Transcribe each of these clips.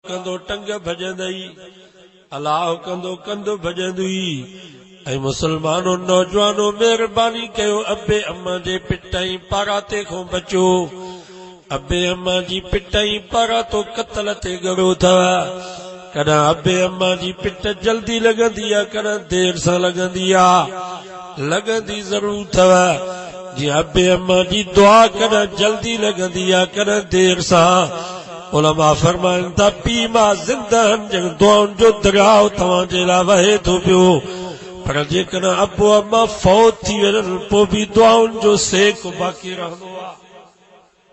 कंदो टंग भजंदई, अलाह कंदो कंध भजंदई। ऐं मुसलमानो नौजवानो मेहरबानी कयो, अबे अम्मा जे पिटाई पाराते को बचो। अबे अम्मा जी पिटाई पारा तो कत्ल ते गड़ो थव। कॾहिं अबे अम्मा जी पिट जल्दी लगंदी आ, कॾहिं देर सां लगंदी आ, लगंदी ज़रूर थव। जीअं अबे अम्मा जी दुआ कॾहिं जल्दी लगंदी आ, कॾहिं देर सां। उलमा फरमाइनि था पीउ मां ज़िंदहनि जंहिं दुआउनि जो दरियाव तव्हांजे लाइ वहे थो पियो, पर जेकॾहिं अबो अम्मा फौत थी वञनि पोइ बि दुआउनि जो सेक बाक़ी रहंदो आहे।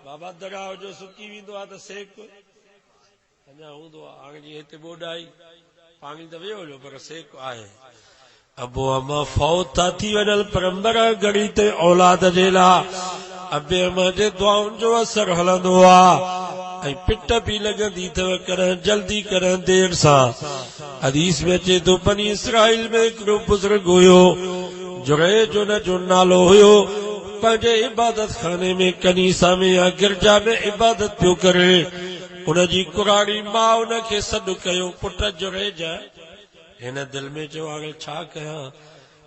बाबा दरियाव जो सुकी वेंदो आहे त सेक अञा हूंदो आहे। हाणे जीअं हिते ॿोॾाई पाणी त वियो हुयो पर सेक आहे। अबो अम्मा फौत था थी वञनि पर मर घड़ी ते औलाद जे लाइ अबे अम्मा जे दुआउनि जो असर हलंदो आहे। ऐं पिट बि लगंदी अथव, कॾहिं जल्दी कॾहिं देर सां। हदीस में अचे थो बनी इसराइल में हिकिड़ो बुज़ुर्ग हुयो, जुरैज हुन जो नालो हुयो। पंहिंजे इबादत खाने में कनीसा में या गिरजा में इबादत पियो करे। उनजी कुराड़ी मां उनखे सॾु कयो, पुट जुरैज। हिन दिल में चयो हाणे छा कयां,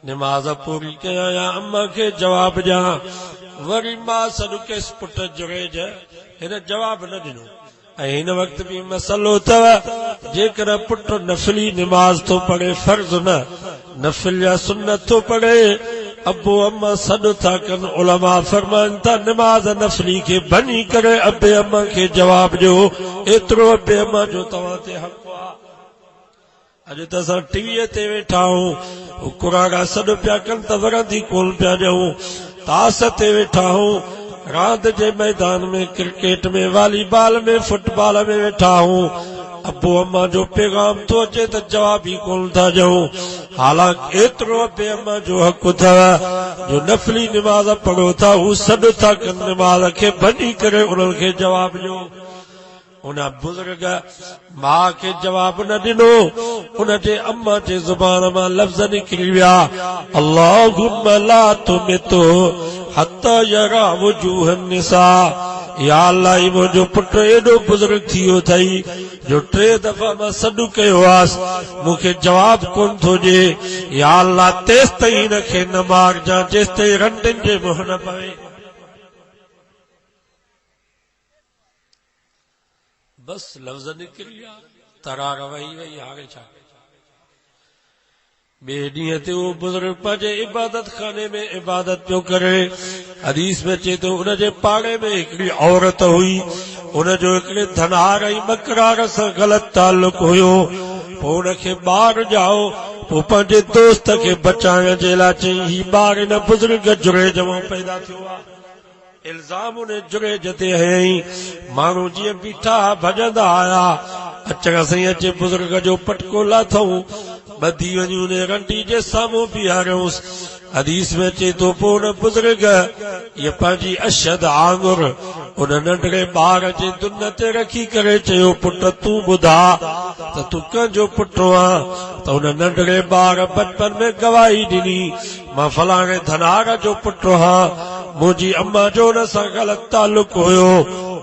निमाज़ पूरी कयां या अम्मा खे जवाब ॾियां। वरी मां सॾु कयसि पुट जुरैज, हिन जवाब न ॾिनो। ऐं हिन वक़्त बि मसलो अथव, जेकॾहिं पुट नफ़िली निमाज़ थो पढ़े, फर्ज़ न नफ़िल या सुन्नत थो पढ़े, अबो अम्मा सॾु था कनि, उलमा फरमाइनि था निमाज़ नफ़िली खे भञी करे अबे अम्मा खे जवाब ॾियो। एतिरो अबे अम्मा जो तव्हां ते हक़ आहे। अॼु त असां टीवीअ ते वेठा आहियूं, कुराड़ा सॾु पिया कनि त वरंदी कोन पिया ॾियूं। तास ते वेठा आहियूं, रांदि जे मैदान में, क्रिकेट में, वॉलीबॉल में, फुटबॉल में वेठा आहियूं। अबो अम्मा जो पैगाम थो अचे त जवाब ई कोन था ॾियूं। हालांकि एतिरो अबे अम्मा जो हक़ अथव, जो नफ़िली निमाज़ पढ़ो था हू सॾु था कनि, निमाज़ खे भञी करे उन्हनि खे जवाब ॾियो। उन बुज़ुर्ग मां खे जवाब न ॾिनो, उनजे अम्मा जे ज़ुबान मां लफ़्ज़ निकिरी विया, अल्लाहुम्मा ला तुमितु हत्ता यरा वजूहन निसा। या अल्लाह, मुंहिंजो पुटु एॾो बुज़ुर्ग थी वियो अथई जो 3 दफ़ा मां सॾु कयो आसि, मूंखे जवाब कोन थो ॾिए। या अल्लाह, तेसि ताईं हिनखे न मारजां जेसि ताईं रंडिन जे मुंहुं न पवे। बस लफ़्ज़ निकिरी विया, तरार वही वही, हाणे छा। ॿिए ॾींहं ते उहो बुज़ुर्ग पंहिंजे इबादत खाने में इबादत पियो करे। हदीस में अचे थो उनजे पाड़े में हिकिड़ी औरत हुई, उनजो हिकिड़े धनहार ऐं मकरार सां ग़लति ताल्लुक हुयो। पोइ उनखे ॿार ॼाओ, पोइ पंहिंजे दोस्त खे बचाइण जे लाइ चई ही ॿार हिन बुज़ुर्ग जुरैज मां पैदा थियो आहे। इल्ज़ाम उन जुरैज ते हयईं। माण्हू जीअं बीठा भॼंदा आया, अचण सां अचे बुज़ुर्ग जो पटको लाथऊं, ॿधी वञी उन रंडी जे साम्हूं बीहारियऊंसि। हदीस में अचे थो पोइ उन बुज़ुर्ग इहा पंहिंजी अशद आंगुर उन नंढड़े ॿार जे दुन ते रखी करे चयो, पुट तूं ॿुधा त तूं कंहिंजो पुटु आं? त उन नंढड़े ॿार बचपन में गवाही ॾिनी, मां फलाणे धनहार जो पुटु आं, मुंहिंजी अम्मा जो हुन सां ग़लति ताल्लुक हुयो।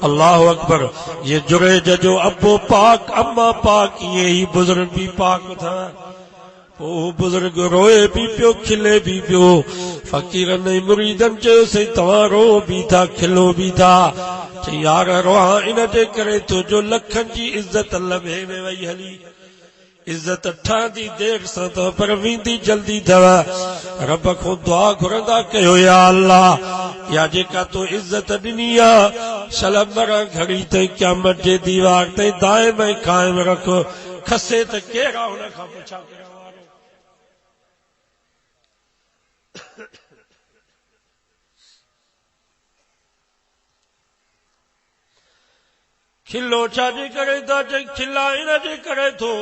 अल्लाहु अकबर। ये जुरैज जो अबो पाक, अम्मा पाक, इहे ई बुज़ुर्ग बि पाक अथव। पोइ बुज़ुर्ग रोए बि पियो, खिले बि पियो। फ़क़ीरनि ऐं मुरीदनि चयोसीं तव्हां रो बि था, खिलो बि था। चई यार रोहां इन जे करे थो जो लखनि जी इज़त लभे में वई हली। इज़त ठहंदी देर सां अथव पर वेंदी जल्दी अथव। रब खां दुआ घुरंदा कयो, या अल्लाह, या जेका तो इज़त ॾिनी आहे शलमर घड़ी ताईं क़यामत जे दीवार ताईं दाइम ऐं क़ाइम रख। खसे त केरु आहे हुन खां पुछा करण वारो। खिलो छाजे करे था? चई खिला इन जे करे थो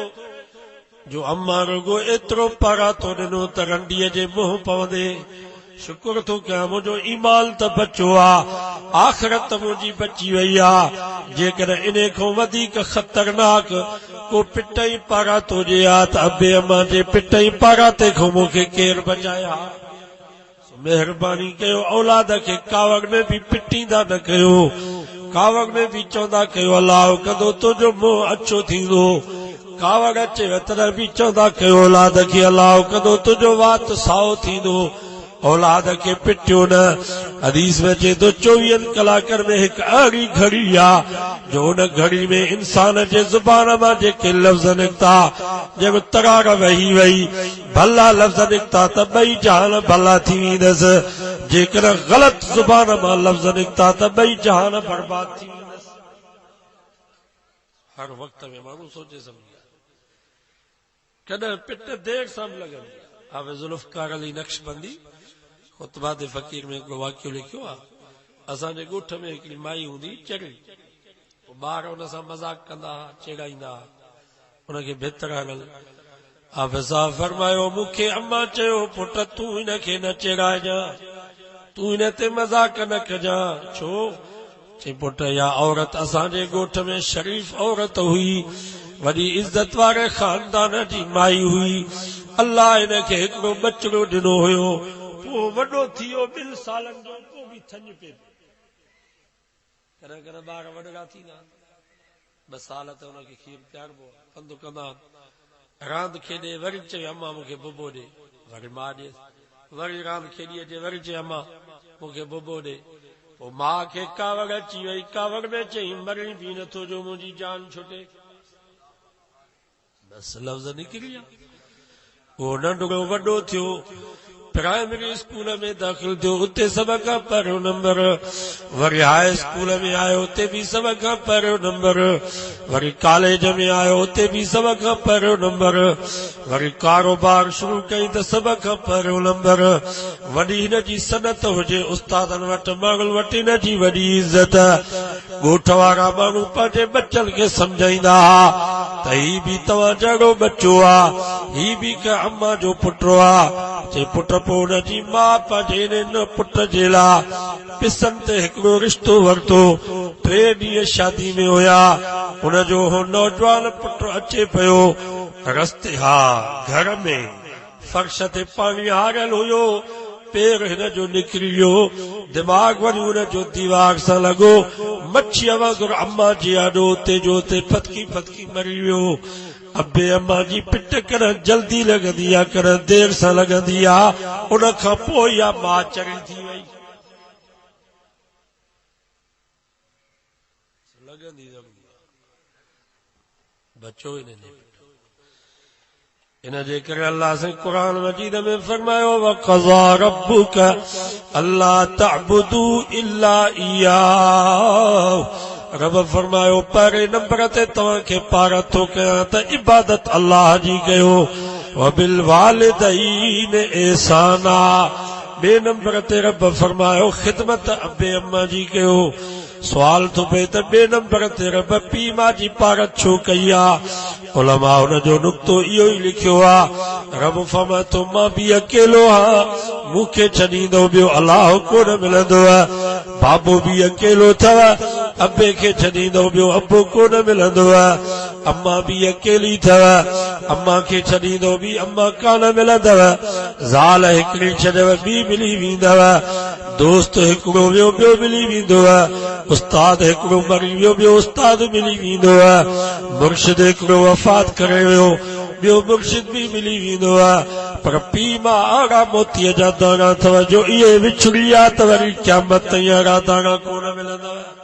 जो अम्मा रुगो एतिरो पारा तो ॾिनो त रंडीअ जे मुंहुं पवंदे शुक्र थो कयां मुंहिंजो ईमान त बचियो आहे, आख़िरत मुंहिंजी बची वई आहे। जेकॾहिं इन खां वधीक ख़तरनाक को पिट ई पारा तो ॾिए हा त अबे अम्मा जे पिट ई पारा ते खां मूंखे केरु बचाया। महिरबानी कयो औलाद खे कावड़ में बि पिटींदा न कयो। कावड़ में भी चौंदा कयो अलाह कंदो तुझो मोह अच्छो थींदो कावड़ अचे तॾहिं बि चौंदा कयो औलाद खे अलाह कंदो तुझो वात साओ थींदो औलाद खे पिटियो न हदीस में अचे तो 24 कलाकनि में हिकु अहिड़ी घड़ी आहे जो उन घड़ी में इंसान जे ज़ुबान मां जेके लफ़्ज़ निकिता जेको तरार वही वही भला लफ़्ज़ निकिता त ॿई जहान भला थी वेंदसि जेकर ग़लति ज़ुबान मां लफ़्ज़ निकिता त ॿई जहान बर्बाद थी वेंदसि। हर वक़्त में माण्हू सोचे सम्झे कॾहिं पिट देर सां बि लॻंदी हाफ़िज़ ज़ुल्फ़कार अली नक्शबंदी ख़ुतबा ते फ़क़ीर में हिकिड़ो वाक़ियो लिखियो आहे। असांजे ॻोठ में हिकिड़ी माई हूंदी चेड़ी ॿार हुन सां मज़ाक कंदा हुआ चेड़ाईंदा हुआ उनखे भितर हलल हाफ़िज़ साहब फरमायो मूंखे अम्मा चयो पुट तूं हिनखे न चेड़ाइजांइ तूं हिन ते मज़ाक न कजांइ छो चई पुट इहा औरत असांजे ॻोठ में शरीफ़ औरत हुई वॾी इज़त वारे ख़ानदान जी माई हुई अल्लाह हिनखे हिकिड़ो बचिड़ो ॾिनो हुयो पोइ वॾो थी वियो 2 सालनि जो पोइ बि थञ पिए कॾहिं कॾहिं ॿार वॾड़ा थींदा 2 साल त हुनखे खीर पियारबो पंधु कंदा रांदि खेॾे वरी चई अम्मा मूंखे बुबो ॾे वरी मां ॾे वरी रांदि खेॾी अचे वरी चई अम्मा मूंखे बुबो ॾे पोइ माउ खे कावड़ अची वई कावड़ में चई मरणी बि नथो जो मुंहिंजी जान छुटे बस लफ़्ज़ निकिरी विया उहो नंढड़ो वॾो थियो प्राइमरी स्कूल में दाख़िल थियो उते सभ खां पहिरियों नंबर वरी हाई स्कूल में आयो उते बि सभ खां पहिरियों नंबर वरी कॉलेज में आयो उते बि सभ खां पहिरियों नंबर वरी कारोबार शुरू कई त सभ खां पहिरियों नंबर वॾी हिन जी सनत हुजे उस्तादनि वटि माण्हुनि वटि हिन जी वॾी इज़त ॻोठ वारा माण्हू पंहिंजे बचनि खे सम्झाईंदा हुआ त ही बि तव्हां जहिड़ो बच्चो आहे ही बि का अम्मा जो पुटु आहे चई पुट पोइ हुनजी माउ पंहिंजे हिन पुट जे लाइ पिसनि ते हिकिड़ो रिश्तो वरितो 3 ॾींहं शादी में हुया हुनजो हो नौजवान पुट अचे पियो रस्ते हा घर में फर्श ते पाणी हारियल हुयो पेर हिन जो निकिरी वियो दिमाग़ वरी हुनजो दीवार सां लॻो मच्छीअ वांगुरु अम्मा जी आॾो उते जो उते फतकी फतकी मरी वियो अबे अम्मा जी पिट कॾहिं जल्दी लॻंदी आहे कॾहिं देर सां लॻंदी आहे उन खां पोइ इहा मां चरी थी वई लॻंदी बचो ई न इन जे करे अल्लाह से क़ुरान मजीद में फरमायो वक़ज़ा रब्बुक अल्ला तअबुदू इल्ला इय्याहु रब फरमायो पहिरें नंबर ते तव्हांखे पार थो कयां त इबादत अल्लाह जी कयो वबिल वालिदैन एहसाना 2 नंबर ते रब फरमायो ख़िदमत अबे अम्मा जी कयो सवाल थो पए त 2 नंबर ते रब पीउ माउ जी पारत छो कई आहे उलमा हुनजो नुक्तो इहो ई लिखियो आहे रब फरमाए थो मां बि अकेलो आहियां मूंखे छॾींदो ॿियो अलाह कोन मिलंदो आहे बाबो बि अकेलो अथव अबे खे छॾींदो ॿियो अबो कोन मिलंदो आहे अम्मा बि अकेली अथव अम्मा खे छॾींदो बि अम्मा कान मिलंदव ज़ाल हिकिड़ी छॾव ॿी मिली वेंदव दोस्त हिकिड़ो वियो ॿियो मिली वेंदो आहे उस्ताद हिकिड़ो मरी वियो ॿियो उस्ताद मिली वेंदो आहे मुर्शिद हिकिड़ो वफ़ात करे वियो ॿियो मुर्शिद बि मिली वेंदो आहे पर पीउ मां आड़ा मोतीअ जा दाणा अथव जो इहे विछड़ी आहे त वरी क़यामत ताईं अहिड़ा दाणा कोन मिलंदव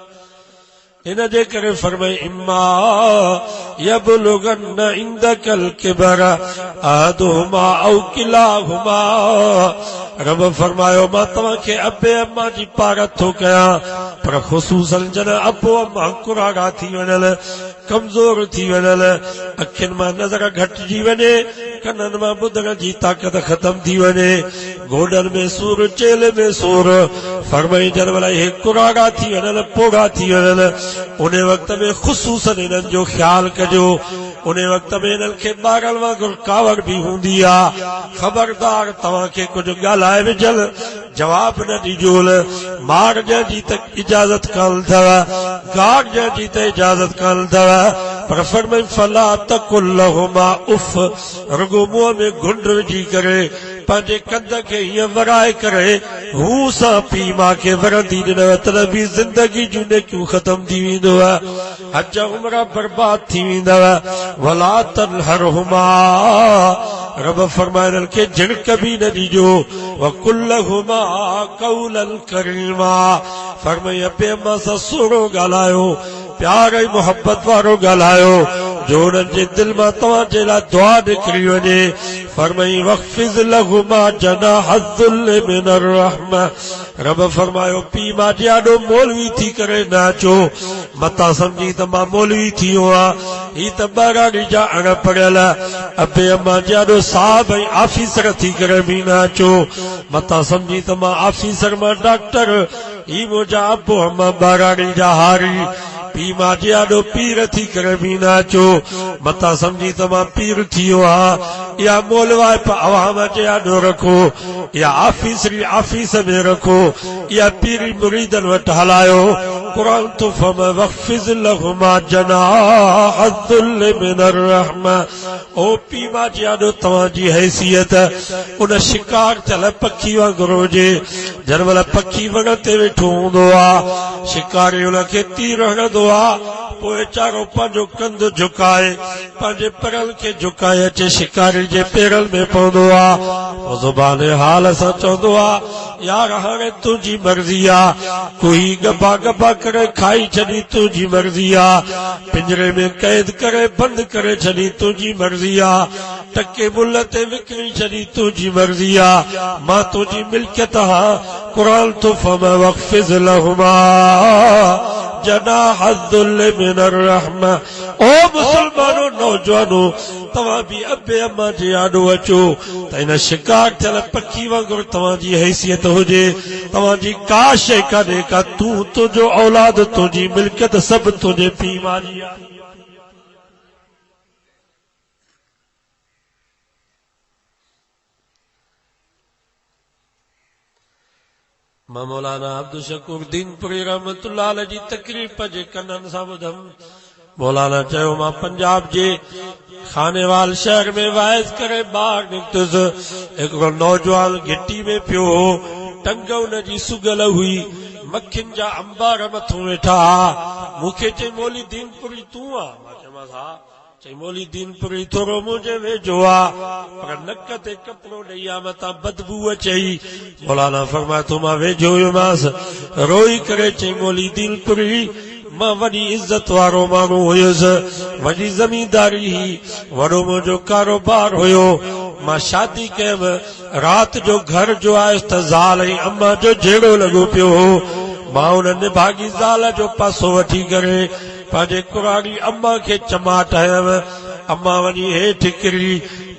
इन जे करे फरमाए इम्मा यबलुगन इंदकल किबर अहदुहुमा औ किलाहुमा रब फरमायो मां तव्हांखे अबे अम्मा जी पारत थो कयां पर ख़ुसूसन जॾहिं अबो अम्मा कुराड़ा थी वञल कमज़ोर थी वञल अखियुनि मां नज़र घटिजी वञे कननि मां ॿुधण जी ताक़त ख़तम थी वञे गोॾनि में सूर चेले में सूर फरमाई जन भला हे कुराड़ा थी वञल पोड़ा थी वञल उन वक़्त में ख़ुसूसन हिननि जो ख़्यालु कजो उन वक़्त में हिननि खे ॿारनि वांगुरु कावड़ बि हूंदी आहे ख़बरदार तव्हांखे कुझु ॻाल्हाए विझल जवाब न ॾिजोल मार जंहिंजी त इजाज़त कान अथव गार जंहिंजी त इजाज़त कान अथव पर फरमाई फला तकुल लहुमा उफ रुगो मुंहं में घुंड विझी करे पंहिंजे कंध खे हीअं वराए करे हू सां पीउ मां खे वरंदी ॾिनव त बि ज़िंदगी जूं नेकियूं ख़तम थी वेंदव, हज उमरा बर्बाद थी वेंदव। वला तनहरहुमा, रब फरमाइनि के झिड़क भी न ॾिजो। वकुल्लहुमा कौलन करीमा, फरमाई अबे अम्मा सां सुहिणो ॻाल्हायो, प्यार ऐं मोहब्बत वारो ॻाल्हायो जो उन्हनि जे दिल मां तव्हांजे लाइ दुआ निकिरी वञे। फरमाई वख्फिज़ लहुमा जनाह ज़ुल्ल मिनर रहमा, रब फरमायो पीउ मां जे ॾाढो मौलवी थी करे न अचो, मता सम्झी त मां मौलवी थी वियो आहियां, ही त ॿाराड़ी जा अणपढ़ियल अबे अम्मा जे ॾाढो साहब ऐं ऑफिसर थी करे बि न अचो, मता सम्झी त मां ऑफिसर मां डॉक्टर, ही मुंहिंजा अबो अम्मा ॿाराड़ी जा हारी, पीउ मां जे ॾाढो पीर थी करे बि न अचो, मता सम्झी त मां पीर थी वियो आहियां। या मोलवाइप अवाम जे ॾाढो रखो, या ऑफिसरी ऑफिस में रखो, या पीरी मुरीदनि वटि हलायो। क़ुरान तो फरमाए वख्फिज़ लहुमा जनाह ज़ुल्ल मिनर रहमा, ओ पीउ मां जे ॾाढो तव्हांजी हैसियत उन शिकार थियल पखी वांगुरु हुजे। जंहिं महिल पखी वण ते वेठो हूंदो आहे, शिकारी हुनखे तीर हणंदो आहे, पोइ चारो पंहिंजो कंधु झुकाए पंहिंजे पेरनि खे झुकाए अचे शिकारी जे पेरनि में पवंदो आहे। ज़ुबान हाल सां चवंदो आहे यार हाणे तुंहिंजी मर्ज़ी आहे, कोई गबा गबा करे खाई छॾी तुंहिंजी मर्ज़ी आहे, पिंजरे में कैद करे बंदि करे छॾी तुंहिंजी मर्ज़ी आहे, टके मुल्ह ते विकिणी छॾी तुंहिंजी मर्ज़ी आहे, मां तुंहिंजी मिल्कियत आहियां। क़ुरान तो फरमाए वख्फिज़ लहुमा जनाह ज़ुल्ल मिनर रहमा, ओ मुसलमानो नौजवानो तव्हां बि अबे अम्मा जे आॾो अचो त इन शिकार थियल पखी वांगुरु तव्हांजी हैसियत हुजे। तव्हांजी का शइ कान्हे का, तूं तुंहिंजो औलाद तुंहिंजी मिल्कियत सभु तुंहिंजे पीउ मां जी आहे। मां मौलाना अब्दुल शकूर दीनपुरी रहमतुल्लाह अलैह जी तकरीर पंहिंजे कननि सां ॿुधमि। मौलाना चयो मां पंजाब जे खानेवाल शहर में वाइज़ करे ॿाहिरि निकितुसि, हिकिड़ो नौजवान घिटी में पियो हो, टंग हुन जी सुगल हुई, मखियुनि जा अंबार मथां वेठा, मूंखे चई मौली दीनपुरी तूं आ? मां चयोमांसि हा। चई मौली दीनपुरी थोरो मुंहिंजे वेझो आहे, पर नक ते कपिड़ो ॾेई आहे, मथां बदबू अचई। मौलाना फरमाए थो मां वेझो हुयोमांसि, रोई करे चई मौली दीनपुरी मां वॾी इज़त वारो माण्हू हुयुसि, वॾी ज़मींदारी हुई, वॾो मुंहिंजो कारोबार हुयो, मां शादी कयमि, राति जो घर जो आयुसि त ज़ाल ऐं अम्मा जो जहिड़ो लॻो पियो हो। मां हुन निभागी ज़ाल जो पासो वठी करे पंहिंजे कुराड़ी अम्मा खे चमाट हयमि, अम्मा वञी हेठि किरी,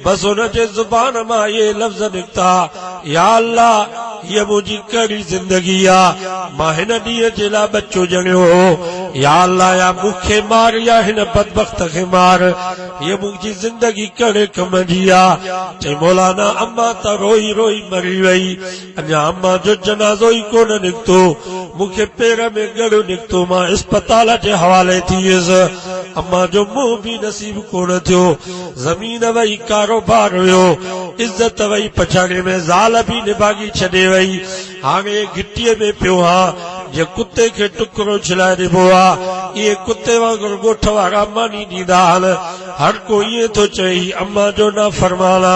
बसि हुनजे ज़ुबान मां इहे लफ़्ज़ निकिता, या अल्लाह हीअ मुंहिंजी कहिड़ी ज़िंदगी आहे, मां हिन ॾींहं जे लाइ बचो ॼणियो हो, या अल्लाह या मूंखे मार या हिन बदबख्त खे मार, हीअ मुंहिंजी ज़िंदगी कहिड़े कम जी आहे। चई मौलाना अम्मा त रोई रोई मरी वई, अञा अम्मा जो जनाज़ो ई कोन निकितो, मूंखे पेर में ॻड़ो निकितो, मां अस्पताल जे हवाले थी वियुसि, अम्मा जो मुंहुं बि नसीब कोन थियो, ज़मीन वई, कारोबार हुयो, इज़त वई, पछाड़े में ज़ाल बि निभागी छॾे वई, हाणे घिटीअ में पियो हा, जे कुते खे टुकड़ो छिलाए ॾिबो आहे, इहे कुते वांगुरु ॻोठ वारा मानी ॾींदा आहिनि, हर को ईअं थो चए अम्मा जो न फरमाना।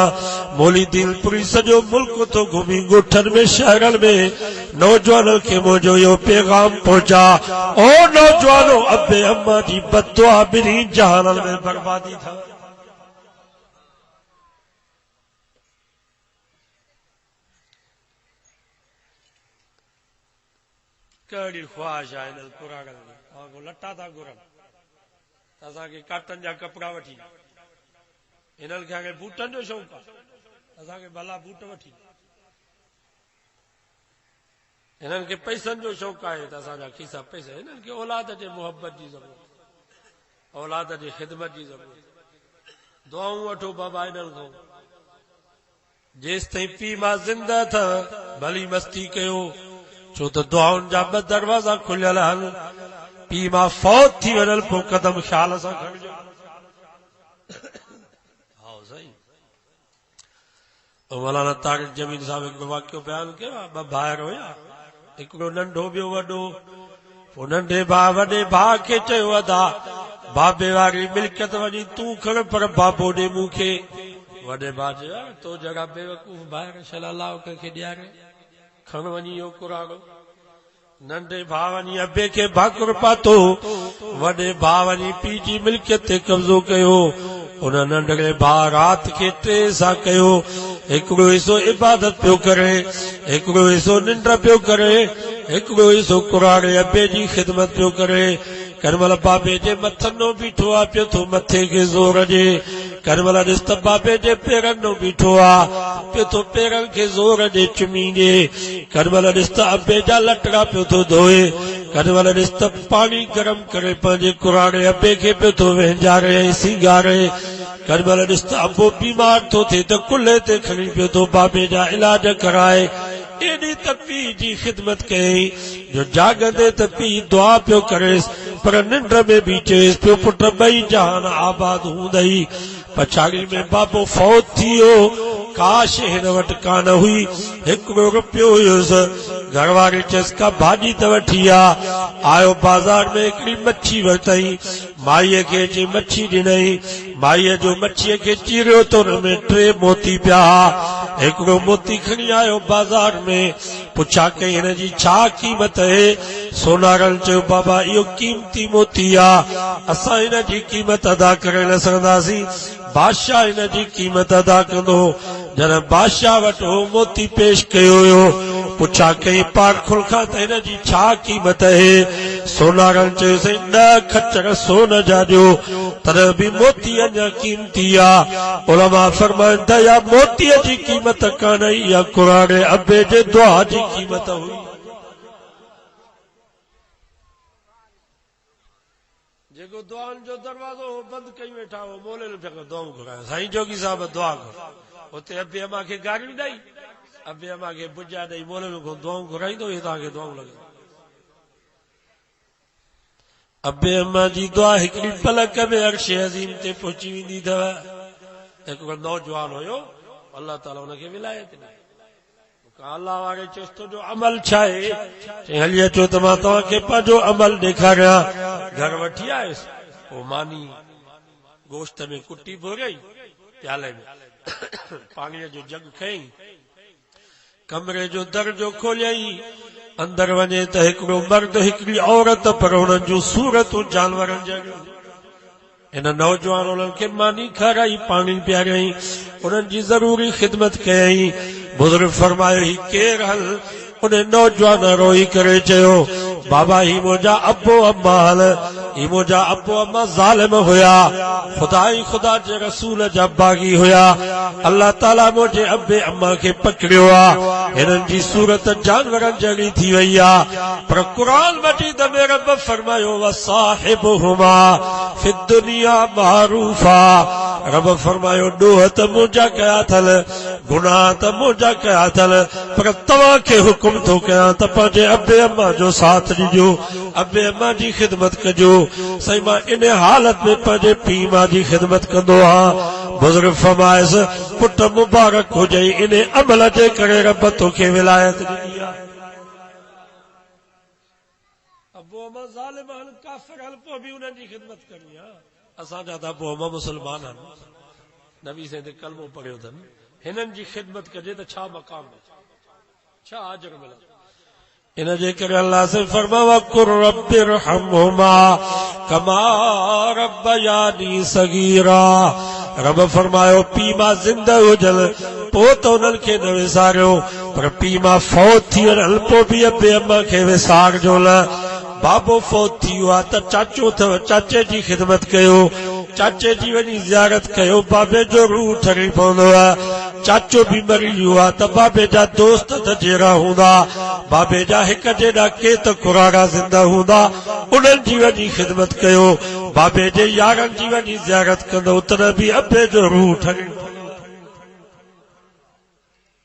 मौली दीनपुरी सॼो मुल्क थो घुमी, ॻोठनि में शहरनि में, नौजवाननि खे मुंहिंजो इहो पैगाम पहुचा, ओ नौजवानो अबे अम्मा जी बददुआ ॿिन्ही जहाननि में बर्बादी अथव। कहिड़ी ख्वाहिश आहे हिननि कुराड़नि में, तव्हां लटा था घुरनि, असांखे काटन जा कपिड़ा वठी, हिननि खे हाणे बूटनि जो शौक़ु आहे, असांखे भला बूट वठी, हिननि खे पैसनि जो शौक़ु आहे त असांजा खीसा पैसा, हिननि खे औलाद जे मोहब्बत जी ज़रूरत, औलाद जी ख़िदमत जी ज़रूरत। दुआऊं वठो बाबा हिननि खां, जेसि ताईं पीउ मां ज़िंदा अथव भली मस्ती कयो, छो त दुआउनि जा ॿ दरवाज़ा खुलियल आहिनि, पीउ मां फौत थी वञनि पोइ कदम ख़्याल सां खणिजो। मौलाना तारिक जमीन साहब हिकिड़ो वाक़ियो बयानु कयो आहे। ॿ भाउर हुया, हिकिड़ो नंढो ॿियो वॾो। पोइ नंढे भाउ वॾे भाउ खे चयो अदा बाबे वारी मिल्कियत वञी तूं खण, पर बाबो ॾे मूंखे। वॾे भाउ चयो तो जहिड़ा बेवकूफ़ भाउर शल अलाह कंहिंखे ॾियारे, खण वञी इहो कुराड़ो। नंढे भाउ वञी अबे खे भाकुर पातो, वॾे भाउ वञी पीउ जी मिल्कियत ते कब्ज़ो कयो। उन नंढड़े भाउ राति खे 3 सां कयो। हिकिड़ो हिसो इबादत पियो करे, हिकिड़ो हिसो निंड पियो करे, हिकिड़ो हिसो कुराड़े अबे जी ख़िदमत पियो करे। करमल बाबे जे मथनो बीठो आहे, पियो थो मथे खे ज़ोर ॾे। करमल ॾिस त बाबे जे पेरनो बीठो आहे, पियो थो पेरनि खे ज़ोर ॾे चुमी ॾे। करमल ॾिस त अबे जा लटड़ा पियो थो धोए। करमल ॾिस त पाणी गरम करे पंहिंजे कुराड़े अबे खे पियो थो वेंजारे ऐं सिंगारे। करमल ॾिस त अबो बीमार थो थिए त कुल्हे ते खणी पियो थो बाबे जा इलाज कराए। एॾी त पीउ जी ख़िदमत कयईं जो जागंदे त पीउ दुआ पियो करेसि, पर निंड में बि चएसि पियो पुट ॿई जहान आबाद हूंदई। पछाड़ी में बाबो फौत थी वियो। काश हिन वटि कान हुई, हिकिड़ो रुपयो हुयुसि। घरवारी चयसि का भाॼी त वठी आ। आयो बाज़ार में हिकिड़ी मच्छी वरितई, माईअ खे अची मच्छी ॾिनई। माईअ जो मच्छीअ खे चीरियो त हुन में 3 मोती पिया। हिकिड़ो मोती खणी आयो बाज़ार में, पुछा कई हिन जी छा क़ीमत आहे। सोनारनि चयो बाबा इहो क़ीमती मोती आहे, असां हिन जी क़ीमत अदा करे न सघंदासीं, बादशाह हिन जी क़ीमत अदा कंदो। जॾहिं बादशाह वटि हो मोती पेश कयो हुयो, पुछा कई पारखुल खां त हिन जी छा क़ीमत आहे। सोनारनि चयोसीं 10 खच्चर सोन जा ॾियो, तॾहिं बि मोती अञा क़ीमती आहे। उलमा फरमाइनि था या मोतीअ जी क़ीमत कान, इहा कुराड़े अबे जे दुआ जी क़ीमत हुई। जेको दुआनि जो दरवाज़ो बंदि कई वेठा हो, मोले दुआऊं घुरायो। साईं जोगी साहब दुआ घुर, उते अबे अमा खे गारियूं ॾेई, अबे अमा खे बुजा ॾेई मोले में दुआऊं घुराईंदो, हे तव्हांखे दुआऊं लॻे। अबे अमा जी दुआ हिकिड़ी पलक में अर्श अज़ीम ते पहुची वेंदी अथव। हिकिड़ो नौजवान हुयो, अल्लाह ताला हुनखे विलायत ॾिनी। अल्लाह वारे चयसि तुंहिंजो अमल छा आहे? चई हली अचो त मां तव्हांखे पंहिंजो अमल ॾेखारियां। घर वठी आयुसि, पोइ मानी गोश्त में कुटी भोरई, प्याले में पाणीअ जो जग खयईं, कमरे जो दरजो खोलियई, अंदर वञे त हिकिड़ो मर्द हिकिड़ी औरत, पर हुननि जूं सूरतूं जानवरनि जहिड़ियूं। हिन नौजवान उन्हनि खे मानी खाराई, पाणी पियारियई, उन्हनि जी ज़रूरी ख़िदमत कयई। बुज़ुर्ग फरमायो ही केर हल? उन नौजवान रोई करे चयो बाबा ही मुंहिंजा अबो अम्मा हल, ही मुंहिंजा अबो अम्मा ज़ालिम हुया, खुदा ई खुदा जे रसूल जा बाग़ी हुया। अल्लाह ताला मुंहिंजे अबे अम्मा खे पकड़ियो आ, हिननि जी सूरत जानवरनि जहिड़ी थी वई आ। पर क़ुरान मजीद में रब फरमायो वसाहिबुहुमा फिद दुनिया मारूफा। रब फरमायो ॾोह त मुंहिंजा कया अथल, गुनाह त मुंहिंजा कया अथल, पर तव्हांखे हुकुम थो कयां त पंहिंजे अबे अम्मा जो साथ ॾिजो, अबे अम्मा जी ख़िदमत कजो। साईं मां इन हालत में पंहिंजे पीउ मां जी ख़िदमत कंदो आहियां। बुज़ुर्ग फरमायसि पुट मुबारक हुजई, इन अमल जे करे रब तोखे विलायत ॾिनी आहे। अबो अम्मा ज़ालिम हल, काफ़िर हल, पोइ बि उन्हनि जी ख़िदमत करणी आहे। असांजा त अबो अम्मा मुस्लमान आहिनि, नबी साईं ते कलमो पढ़ियो अथनि। हिननि जी ख़िदमत कजे त छा मक़ाम, छा अजर मिले। इन जे करे अल्लाह से फरमावा कुर रब्बिरहमहुमा कमा रब्बयानी सगीरा। रब फरमायो पीउ मां ज़िंदा हुजल पोइ त उन्हनि खे न विसारियो, पर पीउ मां फौत थी वञल पोइ बि अबे अम्मा खे विसारजो न। बाबो फौत थी वियो आहे त चाचो अथव, चाचे जी ख़िदमत कयो, चाचे जी वञी ज़ियारत कयो, बाबे जो रूह ठरी पवंदो आहे। चाचो बि मरी वियो आहे त बाबे जा दोस्त त जहिड़ा हूंदा, बाबे जा हिक जेॾा के त कुराड़ा ज़िंदा हूंदा, उन्हनि जी वञी ख़िदमत कयो। बाबे जे यारनि जी वञी ज़ियारत कंदो तॾहिं बि अबे जो रूह ठरी।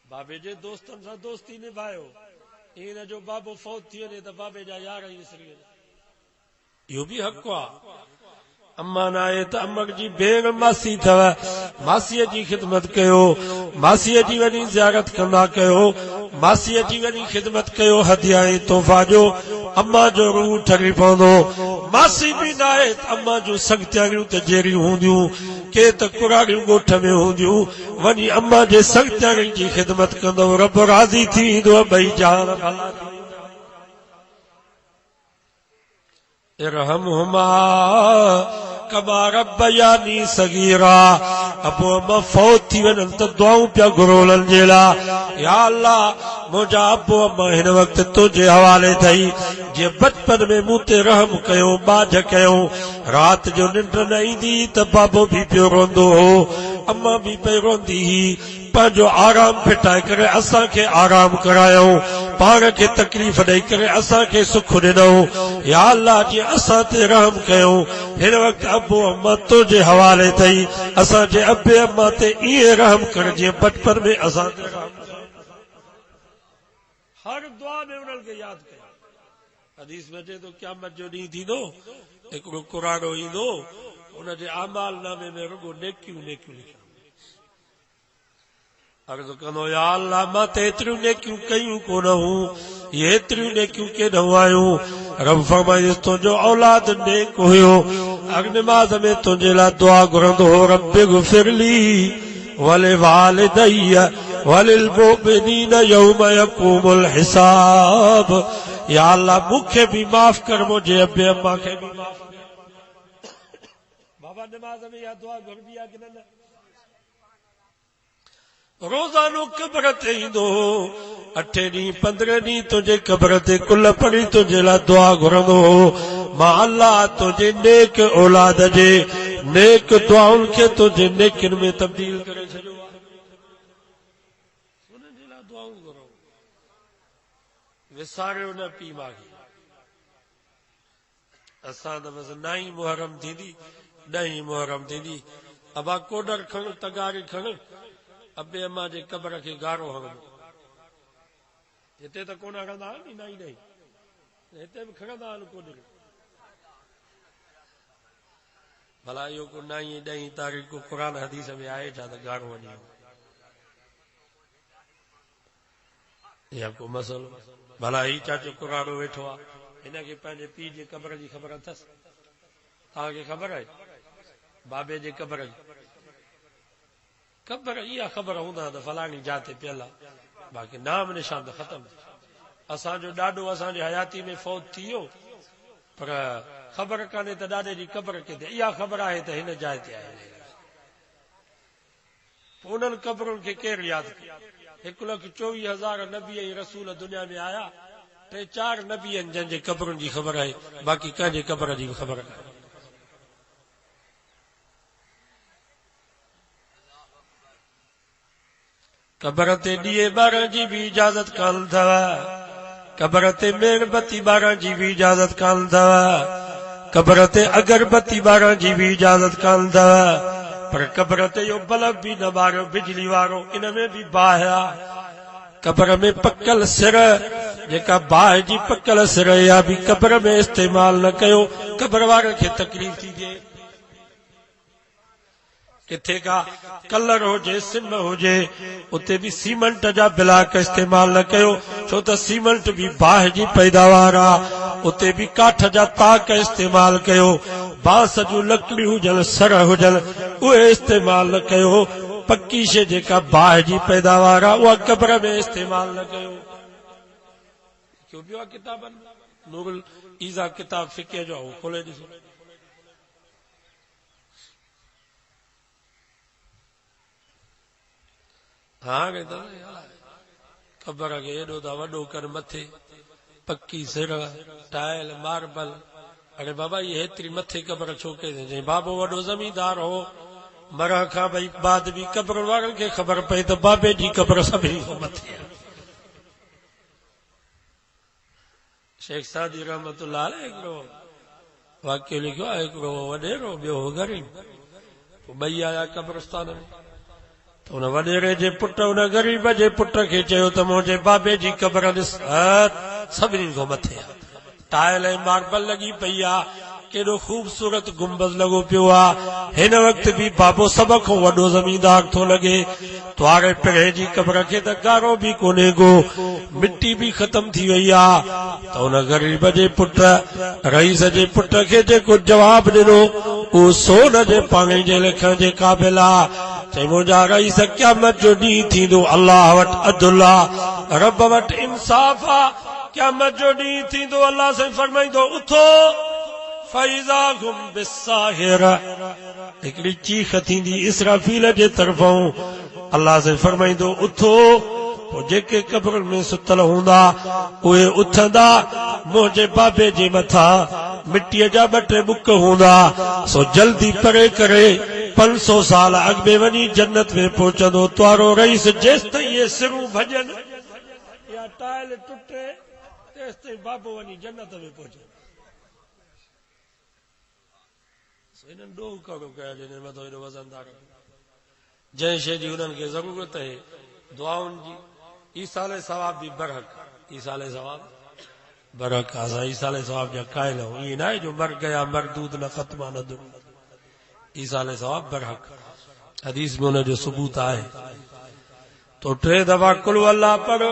बाबे जे दोस्तनि सां दोस्ती निभायो, इन जो बाबो फौत थी वञे त बाबे जा यार ई विसरी वञे, इहो बि हक़ आहे। अम्मा न आहे त अम्मा जी भेण मासी अथव, मासीअ जी ख़िदमत कयो। मासीअ जी वञी ज़ियारत कंदा कयो, मासीअ जी वञी ख़िदमत कयो, हदिया ऐं तोहफ़ा जो। अम्मा जो रूह ठरी पवंदो। मासी बि न आहे त अम्मा जूं सॻियारियूं त जहिड़ियूं हूंदियूं, के त कुराड़ियूं ॻोठ में हूंदियूं, वञी अम्मा जे सॻियारियुनि जी ख़िदमत कंदो, रब राज़ी थी ईंदो, ॿई जान भला थी। इरहमहुमा कमा रब्बयानी सगीरा। अबो अम्मा फौत थी वञनि त दुआऊं पिया घुरोलनि जे लाइ, या अल्लाह मुंहिंजा अबो अम्मा हिन वक़्तु तुंहिंजे हवाले अथई। जीअं बचपन में मूं ते रहम कयो, बाझ कयो, राति जो निंड न ईंदी त बाबो बि पियो रोंदो हो, अम्मा बि पई रोंदी हुई। पंहिंजो आराम फिटाए करे असांखे आराम करायऊं, पाण खे तकलीफ़ ॾेई करे असांखे सुख ॾिनऊं। या अल्लाह जीअं असां ते रहम कयूं, हिन वक़्तु अबो अम्मा तुंहिंजे हवाले अथई। असांजे अबे अम्मा ते ईअं रहम कर जीअं बचपन में असां ते रहम कयो। हर दुआ में उन्हनि खे यादि कयो। हदीस में चए थो क़यामत जो ॾींहुं थींदो, हिकिड़ो कुराड़ो ईंदो, उनजे आमाल नामे में रुगो नेकियूं नेकियूं लिखियूं। अर्ज़ कंदो, या अल्लाह मां त एतिरियूं नेकियूं कयूं कोन हूं, ये एतिरियूं नेकियूं केॾां आयूं। रब फरमाईंदुसि तुंहिंजो औलाद नेक हुयो, अॻु नमाज़ में तुंहिंजे लाइ दुआ घुरंदो हो, रब्बि ग़फिरली वलिवालिदैय वलिल मुमिनीन यौम यक़ूमुल हिसाब। या अल्लाह मूंखे भी माफ़ कर, मुंहिंजे अबे अम्मा खे भी माफ़ कर। बाबा नमाज़ में या दुआ घुरबी आहे कि न? रोज़ानो कब्र ते ईंदो, 8 ॾींहं 15 ॾींहं तुंहिंजे कब्र ते कुल पढ़ी तुंहिंजे लाइ दुआ घुरंदो हो। मां अल्लाह तुंहिंजे नेक औलाद जे नेक दुआउनि खे तुंहिंजे नेकिन में तब्दील करे छॾियो आहे। उन्हनि जे लाइ दुआऊं घुरो, विसारियो न पीउ मां खे। असां त बसि 9 मुहर्रम थींदी, 10 मुहर्रम थींदी, अबा कोडर खण, तगारी खण, अबे अम्मा जे कब्र खे गारो हणंदो। हिते त कोन हणंदा आहिनि न, नहीं हिते बि खणंदा आहिनि कोडर। भला इहो को 9 10 तारीख़ को क़ुरान हदीस में आहे छा त गारो वञी या को मसलो? भला ही चाचो कुराड़ो वेठो आहे, हिनखे पंहिंजे पीउ जे कब्र जी ख़बर अथसि? तव्हांखे ख़बर आहे बाबे जे कब्र जी कब्र? इहा ख़बर हूंदा त फलाणी जाते पियल आहे, बाक़ी नाम निशान त ख़तम। असांजो ॾाॾो असांजे हयाती में फौत थी वियो, पर ख़बर कान्हे त ॾाॾे जी कब्र किथे। इहा ख़बर आहे त हिन जाइ ते आहे। पोइ उन्हनि क़बरुनि खे केरु यादि कयो? 1,24,000 नबी ऐं रसूल दुनिया में आया, 3-4 नबी आहिनि जंहिंजे क़बरुनि जी ख़बर आहे, बाक़ी कंहिंजे क़बर जी ख़बर कान्हे। कब्र ते ॾीए ॿारनि जी बि इजाज़त कान अथव, कब्र ते मेणबती ॿारनि जी बि इजाज़त कान अथव, कब्र ते अगरबत्ती ॿारनि जी बि इजाज़त कान अथव, पर कब्र ते इहो बल्ब बि न ॿारियो बिजली वारो, इन में बि बाहि आहे। कब्र में पकल सिर, जेका बाहि जी पकल सिर, इहा बि कब्र में इस्तेमाल न कयो, कब्र वारे खे तकलीफ़ थी थिए। किथे का कलर हुजे, सिम हुजे, उते भी सीमेंट जा ब्लॉक इस्तेमाल न कयो, छो त सीमेंट भी बाहि जी पैदावार आहे। उते भी काठ जा ताक इस्तेमाल कयो, बांस जूं लकड़ियूं हुजनि, सर हुजनि, उहे इस्तेमाल न कयो। पक्की शइ जेका बाहि जी पैदावार आहे उहा कब्र में इस्तेमाल न कयो। क्यों ॿियो किताबनि नूरुल ईज़ा किताब फ़िक़ह जो खोले ॾिसो, हाँ कब्र खे एॾो था वॾो कर, मथे पक्की सिर, टाइल, मार्बल। अरे बाबा ये हेतिरी मथे कब्र छो कई? बाबो वॾो ज़मींदार हो, मरण खां भई बाद भी कब्र वारनि खे ख़बर पई त बाबे जी कब्र सभिनी खां मथे आहे। शेख सादी रहमतुल्लाह अलैह हिकिड़ो वाक़ियो लिखियो आहे, हिकिड़ो वॾेरो, ॿियो गरीब, ॿई आया कब्रस्तान में। उन वॾेरे जे पुट उन गरीब जे पुट खे चयो त मुंहिंजे बाबे जी कब्र ॾिस, सभिनी खां मथे आहे, टाइल ऐं मार्बल लॻी पई आहे, केॾो ख़ूबसूरत गुंबद लॻो पियो आहे। हिन वक़्त बि बाबो सभ खां वॾो ज़मींदार थो लॻे, त्वारे पिरे जी कब्र खे त गारो भी कोने को, मिट्टी भी खत्म थी वई आ। त उन गरीब जे पुट रईस जे पुट खे जेको जवाब ॾिनो उहो सोन जे पाणी जे लिखण जे क़ाबिल आ। चई मुंहिंजा रईस क़यामत जो ॾींहुं थींदो अल्लाह वटि अदुल आ, रब वटि इंसाफ़ आ। क़यामत जो ॾींहुं थींदो अल्लाह साईं फरमाईंदो उथो फैज़ा गुम बिस्साहिर, हिकिड़ी चीख थींदी इसराफील जे तरफ़ां। अल्लाह साईं फरमाईंदो उथो, पोइ जेके कब्र में सुतल हूंदा उहे उथंदा, मुंहिंजे बाबे जे मथां मिटीअ जा 2 बुक हूंदा। सो जल्दी परे करे 500 साल अॻु में वञी जन्नत में पहुचंदो। त्वारो रईस जेसि ताईं इहे सिरूं भॼनि या टाइल टुटे तेसि ताईं बाबो वञी जन्नत में पहुचे। इन्हनि ॾोह कहिड़ो कयो जंहिंजे मथां एॾो वज़नदार, जंहिं शइ जी उन्हनि खे ज़रूरत आहे दुआउनि जी। ईसाले सवाब भी बरहक, ईसाले सवाब बरहक। असां ईसाले सवाब जा कायल आहियूं, ईअं न आहे जो मर गया मरदूद न ख़त्मा न दुम। ईसाले सवाब बरहक, हदीस में उनजो सबूत आहे। तो 3 दफ़ा कुल अल्लाह पढ़ो,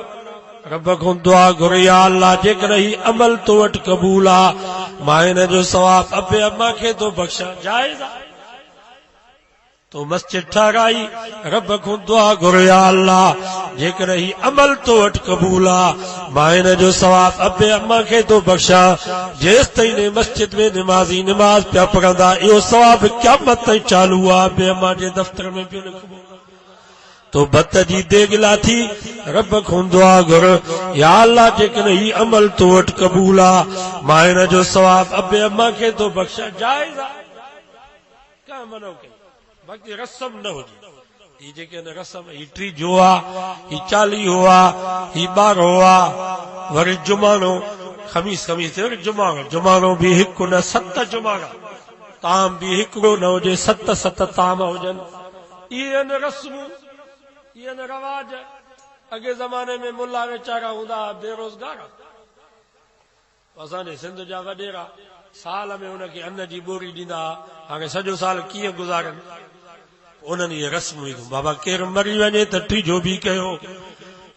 रब को दुआ घुर या अल्लाह जेकर ही अमल तो वट कबूल आ, मां हिन जो सवाब अबे अम्मा खे तो बख्शा। जायज़ आ तो मस्जिद ठाराई, रब को दुआ घुर या अल्लाह जेकर ही अमल तो वट कबूल आ, मां हिन जो सवाब अबे अम्मा खे तो बख्शा। जेसि ताईं मस्जिद में निमाज़ी निमाज़ पिया पढ़ंदा इहो सवाब क़यामत ताईं चालू आ, अबे अम्मा जे दफ़्तर में पियो लिखबो। तो बत जी देगला थी रब को दुआ घुर या अल्लाह जेकर ही अमल तो वट कबूल आ, मां हिन जो सवाब अबे अम्मा खे तो बख्शा। जायज़ आ, का मनो कई, बाक़ी रस्म न हुजे। ही जेके न रस्म, ही 3 जोआ, ही 40 हुआ, ही 12 हुआ, वरी जुमानो खमीस खमीस वरी जुमानो भी हिकु न 7 जुमाना, ताम भी हिकिड़ो न हुजे, 7 ताम हुजनि। इहे न रस्मूं, इहे न रवाज। अॻे ज़माने में मुल्ला वेचारा हूंदा बेरोज़गार, असांजे सिंध जा वॾेरा साल में उनखे अन्न जी ॿोरी ॾींदा। हाणे सॼो साल कीअं गुज़ारनि, उन्हनि इहे रस्मूं। बाबा केरु मरी वञे त टीजो भी कयो,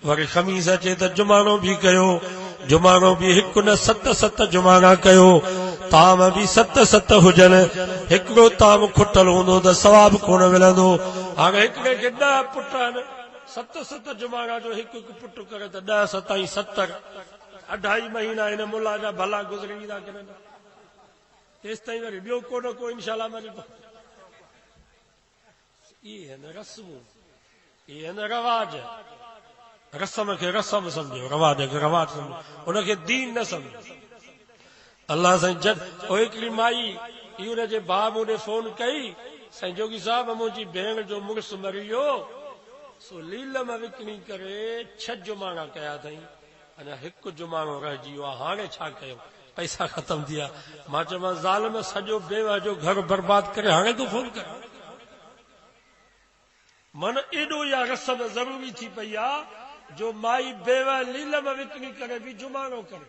वरी खमीस अचे त जुमानो भी कयो, जुमानो भी हिकु न 7 जुमाना कयो, ताम भी 7 हुजनि। हिकिड़ो ताम खुटल हूंदो त सवाब कोन मिलंदो। हाणे हिकिड़े खे 10 पुट आहिनि, 7 जुमाना जो हिकु पुट करे त 10 7 70, 2.5 महीना हिन मुल्ला जा भला गुज़री वेंदा किन। तेसि ताईं वरी ॿियो को इंशाअल्लाह मरी पओ। इहे न रस्मूं, इहे न रवाज। रस्म खे रस्म सम्झो, रवाज खे रवाज सम्झो, उनखे दीन न सम्झो। अल्लाह साईं हिकिड़ी माई ही उनजे भाउ मूं ॾे फोन कई, साईं जोगी साहब मुंहिंजी भेण जो मुड़ुसु मरी वियो, सो लीलम विकिणी करे 6 जुमाना कया अथई, अञा 1 जुमानो रहिजी वियो आहे, हाणे छा कयो, पैसा ख़तम थी विया। मां चयोमांसि ज़ालिम सॼो बेवा जो घर बर्बाद करे हाणे तूं फोन कर। मन एॾो या रस्म ज़रूरी थी पई आहे जो माई बेवा लीलम विकिणी करे भी जुमानो करे।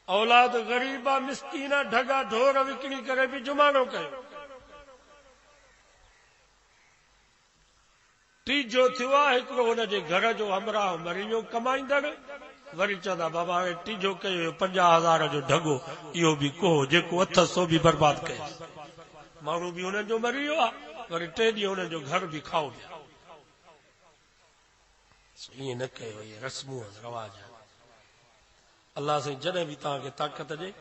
औलाद गरीबा मिस्कीना ढगा ढोर विकिणी करे भी जुमानो कयो। टीजो थियो आहे, हिकिड़ो हुनजे घर जो हमराह मरी वियो कमाईंदड़, वरी चवंदा बाबा हाणे टीजो कयो 50,000 जो ढगो, इहो भी कोहो जेको अथसि सो भी बर्बाद कयो। माण्हू भी हुननि जो मरी वियो आहे, वरी 3 ॾींहं हुननि जो घर भी खाओ पिया। ईअं न कयो, इहे रस्मूं रवाज। अल्लाह साईं जॾहिं भी तव्हांखे ताक़त ॾे,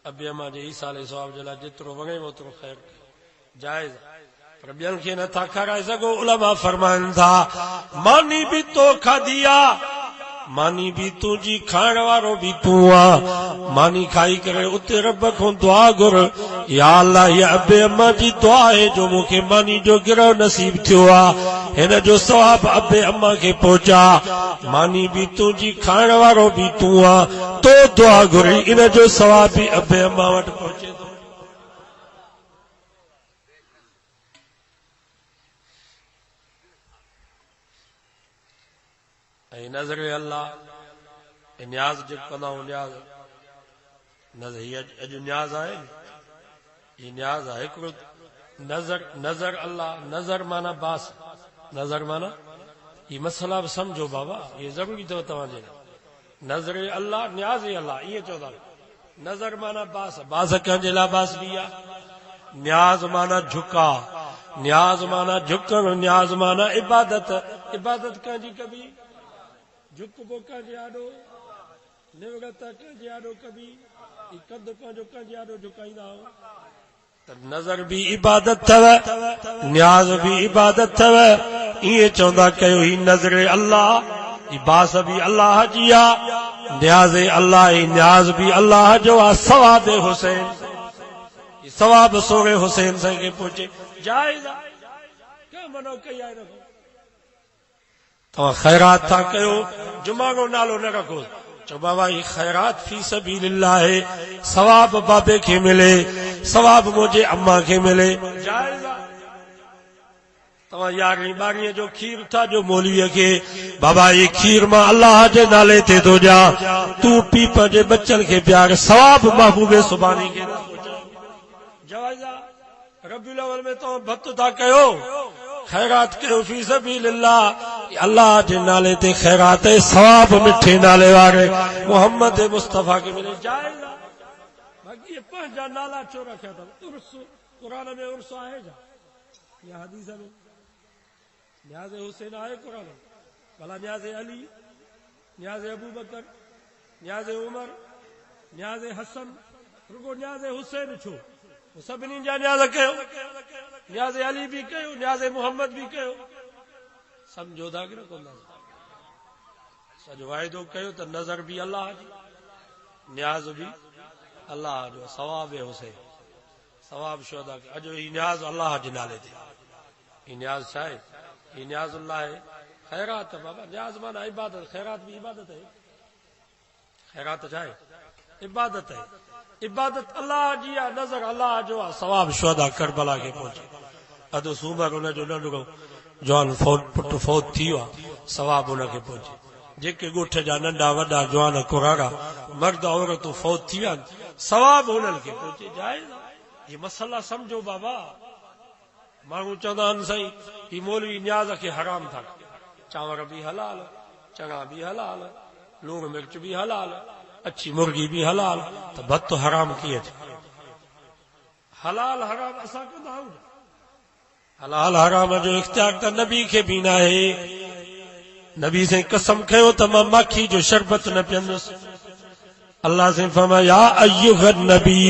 अबे अम्मा जे ईसाले सवाब जे लाइ जेतिरो वणे ओतिरो ख़ैर कयो, जाइज़। पर ॿियनि खे नथा खाराए सघो। उलमा फरमाइनि था मानी भी तो खाधी आहे, मानी भी तुंहिंजी खाइण वारो भी तूं आ। मानी खाई करे उते रब को दुआ घुर या अल्लाह, ये अबे अम्मा जी दुआ है जो मूंखे मानी जो गिरह नसीब थियो आ, हिन जो सवाब अबे अम्मा के पहुचा। मानी भी तुंहिंजी खाइण वारो भी तूं आ, तो दुआ घुरी इन जो सवाब भी अबे अम्मा वटि पहुचे थो। ऐं नज़र अल्लाह न्याज़ जेको कंदा आहियूं, न्याज़ नज़र अॼु न्याज़ आहे, हीअ न्याज़ आहे। हिकिड़ो नजर नजर अल्लाह, नजर माना बास, नजर माना ये मसला बि समझो बाबा, ये जरूरी अथव तव्हांजे लाइ। नजर अल्लाह, न्याज़ अल्लाह, इहे चवंदा। नजर माना बास, बास कंहिंजे लाइ बास बि आहे। न्याज़ माना झुका, न्याज़ माना झुकण, न्याज़ माना इबादत। इबादत कंहिंजी कबी, झुकबो कंहिंजे आॾो, निवृत कंहिंजे आॾो कबी, कद पंहिंजो कंहिंजे आॾो झुकाईंदा हो। त नज़र भी इबादत थव, न्याज़ भी इबादत थव। इहे चवंदा कयो ही नज़र अल्लाह, ही बास भी अल्लाह जी आ, न्याज़ अल्लाह, ही न्याज़ भी अल्लाह जो आ। सवाब हुसैन, सवाब सोरे हुसैन साईं खे पहुचे। जायज़ आहे, क्या मनो कई आहे रखो। तव्हां ख़ैरात था कयो, जुमा जो नालो न रखो, चो बाबा ये खैरात फी सबीलिल्लाह है, सवाब बाबे के मिले, सवाब मुझे अम्मा के मिले। जायज़ आहे। तव्हां 11 12 जो खीर था जो मौलवीअ खे, बाबा ये खीर मां अल्लाह जे नाले ते थो ॾियां, तूं पी पंहिंजे बच्चन खे प्यार, सवाब महबूबे सुभाणे खे। जायज़ आहे। रबीउल अव्वल में तव्हां भत था कयो, खैरात कयो फी सबीलिल्लाह, अल्लाह जे नाले ते खैरात है, सवाब मिठे नाले वारे मोहम्मद मुस्तफा के मिले। जायज़ आहे। बाक़ी ये पंहिंजा नाला छो रखिया अथव। उर्स कुरान में उर्स आहे छा, या हदीस में? न्याज़ हुसैन आहे कुरान में? भला न्याज़ अली, न्याज़ अबू बकर, न्याज़ उमर, न्याज़ हसन, रुगो न्याज़ हुसैन छो? सभिनी जा न्याज़ कयो, न्याज़ अली भी कयो, न्याज़ मोहम्मद भी कयो। समझो था कि न कोन? सॼो वाइदो कयो त नज़र भी अल्लाह जी, न्याज़ भी अल्लाह जो, सवाब हुसैन, सवाब छो था कयो। अॼु ही न्याज़ अल्लाह जे नाले ते, ही न्याज़ छा आहे? ही न्याज़ अल्लाह है, खैरात है बाबा। न्याज़ माना इबादत, खैरात भी इबादत है। खैरात छा आहे? इबादत है। इबादत अल्लाह जी आहे, नज़र अल्लाह जो आहे, सवाब शुहदा करबला खे पहुचे। अधु सूमर हुन जो नंढड़ो जवान पुट फौत थी वियो आहे, सवाब हुनखे पहुचे। जेके ॻोठ जा नंढा वॾा जवान कुरारा मर्द औरतूं फौत थी विया, सवाब हुननि खे पहुचे। जायज़ आहे। ये मसला समझो बाबा। माण्हू चवंदा आहिनि साईं ही मौलवी न्याज़ खे हराम था, चांवर भी हलाल, चणा भी हलाल, लूण मिर्च भी हलाल, अच्छी मुर्गी भी हलाल, तो भत हराम कीअं थिए? हलाल हराम असां कंदा आहियूं। हलाल हराम जो इख्तियार त नबी खे बि न आहे। नबी से कसम खयो त मां माखी जो शरबत न पीअंदुसि। अल्लाह से फरमाया या अय्युहन नबी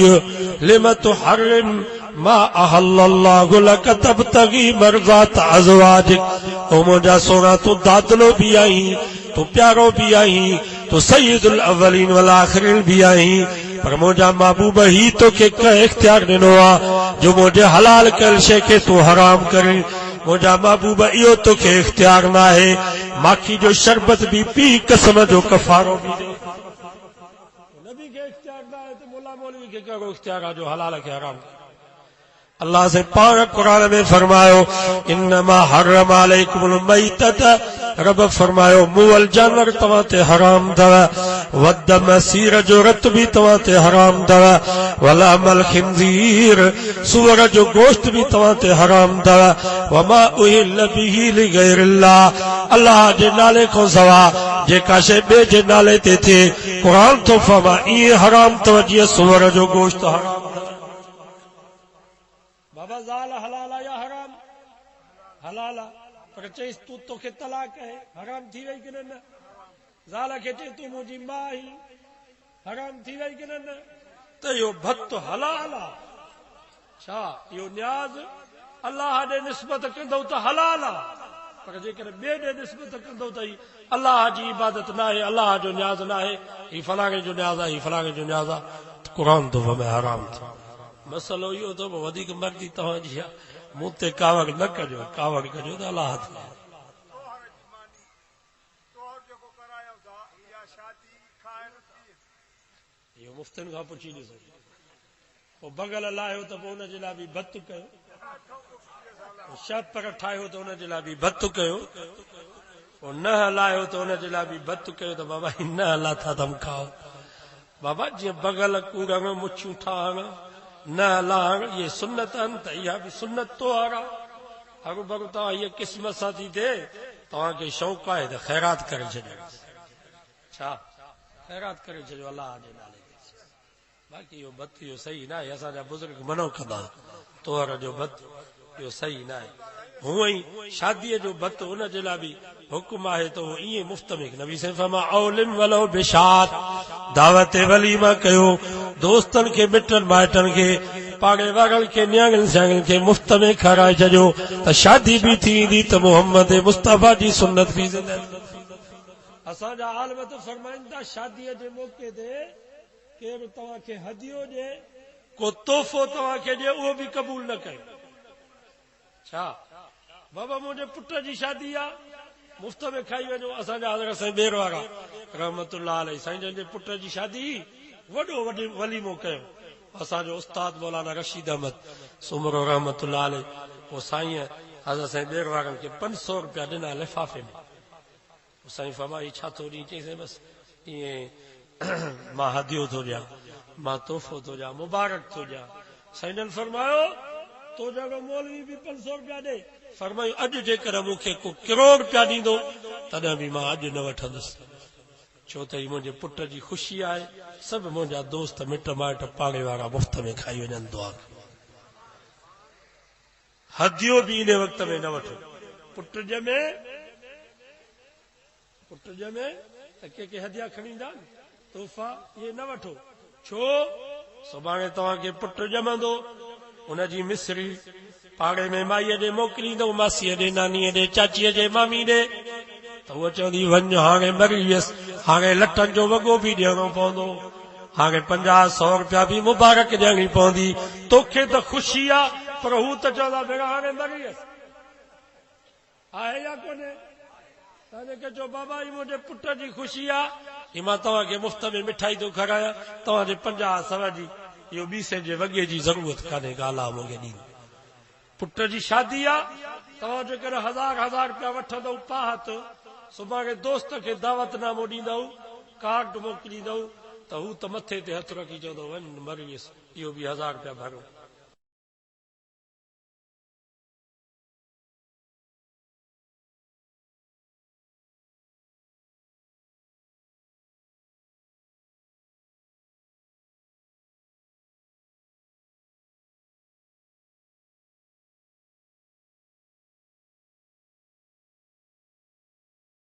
लिम तुहर्रिम मा अहल्लल्लाहु लक तबतगी मरज़ात अज़वाजिक। ओ मुंहिंजा सोना तू दादलो भी आई, तू प्यारो भी आई, तो सैयदुल अव्वलीन वल आखिरीन भी आई, पर मुंहिंजा महबूब ही तोखे इख्तियार ॾिनो आहे जो मुंहिंजे हलाल कयल शइ खे तूं हराम करे। मुंहिंजा महबूब इहो तोखे इख्तियार न आहे। माखी जो शरबत भी पी, कसम जो कफ़ारो भी दे। नबी खे इख्तियार न आहे त मुला मौलवी खे कहिड़ो इख्तियार आहे जो हलाल खे हराम करे? अल्लाह से पाण कुरान में फरमायो इन्नमा हर्रम अलैकुमुल मैतत, रब फरमायो मुअल जानवर तव्हां ते हराम अथव, वद्दम सीर जो रत भी तव्हां ते हराम अथव, वलामल खिंज़ीर सूअर जो गोश्त भी तव्हां ते हराम अथव, वमा उहिल बिही लिगैरिल्लाह, अल्लाह जे नाले खां सवा जेका शइ ॿिए जे नाले ते थिए, क़ुरान थो फरमा ईअं हराम अथव जीअं सूअर जो गोश्त हराम। बाबा ज़ाल हलाल या हराम? हलाल, पर चईस तू तोखे तलाक है, हराम थी वई कि न? ज़ाल खे चई तू मुंहिंजी मां ही, हराम थी वई कि न? त इहो भत हलाल आहे छा? इहो न्याज़ अल्लाह ॾे निस्बत कंदो त हलाल आहे, पर जेकर ॿिए ॾे निस्बत कंदो त अल्लाह जी इबादत न आहे, अल्लाह जो न्याज़ न आहे, ही फलाणे जो न्याज़ आहे, ही फलाणे जो न्याज़ आहे, क़ुरान तो फरमाए हराम थियो। मसलो इहो थो वधीक मर्ज़ी तव्हांजी आहे, मूं ते कावड़ न कजो, कावड़ कजो त अलाह ते। इहो मुफ़्तनि खां पुछी ॾिसो। पोइ बगल लाहियो त पोइ हुनजे लाइ बि भत कयो, शहपर ठाहियो त हुनजे लाइ बि भत कयो, पोइ न हलायो त हुनजे लाइ बि भत कयो त बाबा न हला था तम खाओ। बाबा जीअं बगल कूड़ में मुछियूं ठाहण, न लाण ये सुन्नत आहिनि त इहा बि सुन्नत तो आरा अगु भगु तव्हां इहा क़िस्मत सां थी थिए तव्हांखे शौक़ु आहे त ख़ैरात करे छॾियो छा ख़ैरात करे छॾियो अलाह जे नाले ते बाक़ी इहो बत इहो सही न आहे असांजा बुज़ुर्ग मनो कंदा तोहर जो बत इहो सही न आहे हूअं ई शादीअ जो बत हुनजे लाइ बि हुकुम आहे त उहो ईअं मुफ़्त में नबी सल्लल्लाहु अलैहि वसल्लम औलिम वलो बिशात दावत वलीमा कयो दोस्तनि खे मिटनि माइटनि खे पाड़े वारनि खे न्याणियुनि स्याणियुनि खे मुफ़्त में खाराए छॾियो त शादी बि थी ईंदी त मोहम्मद मुस्तफ़ा जी सुन्नत बि असांजा आलिम त फरमाइनि था शादीअ जे मौक़े ते केरु तव्हांखे हदियो ॾिए को तोहफ़ो तव्हांखे ॾिए उहो बि क़बूल न कयो छा बाबा मुंहिंजे पुट जी शादी आहे मुफ़्त में खाई वञो असांजा हज़रत साईं ॿेर वारा रहमतुल्लाह अलैहि साईं जन जे पुट जी शादी वॾो वलीमो कयो असांजो उस्ताद मौलाना रशीद अहमद सुमरो रहमतुल्लाह अलैहि पोइ साईं हज़रत साईं ॿेर वारनि खे 500 रुपया ॾिना लिफ़ाफ़े में साईं फरमाई छा थो ॾीं चईं बसि ईअं मां हदियो थो ॾियां मां तोहफ़ो थो ॾियां मुबारक थो ॾियां साईं जन फरमायो तो जहिड़ो मौलवी बि 500 रुपया ॾे फरमायो अॼु जेकर मूंखे को करोड़ रुपया ॾींदो तॾहिं बि मां अॼु न वठंदुसि छो त ही मुंहिंजे पुट जी ख़ुशी आहे सभु मुंहिंजा दोस्त मिट माइट पाड़े वारा मुफ़्त में खाई वञनि दुआ हदियो बि इन वक़्त में न वठो पुट ॼमे त के हदिया खणी ईंदा तोहफ़ा इहे न वठो छो सुभाणे तव्हांखे पुट ॼमंदो उनजी मिस्री पाड़े में माईअ ॾे मोकिलींदो मासीअ ॾे नानीअ ॾे चाचीअ जे मामी ॾे त उहा चवंदी वञ हाणे मरी वियसि हाणे लटनि जो वॻो बि ॾियणो पवंदो हाणे 50-100 रुपया बि मुबारक ॾियणी पवंदी तोखे त ख़ुशी आहे पर हू त चवंदा भेण हाणे मरी वियसि आहे या कोन्हे तव्हांखे चओ बाबा ही मुंहिंजे पुट जी ख़ुशी आहे ही मां तव्हांखे मुफ़्त में मिठाई थो खारायां तव्हांजे 50-100 जी इहो 20 जे वॻे जी ज़रूरत कान्हे ॻाल्हि मूंखे ॾींदी पुट जी शादी आहे तव्हां जेकर 1000 रुपया वठंदव पाहत सुभाणे दोस्त खे दावतनामो ॾींदव कार्ड मोकिलींदव त हू त मथे ते हथ रखी चवंदो वञ मरी वियसि इहो बि 1000 रुपया भरियो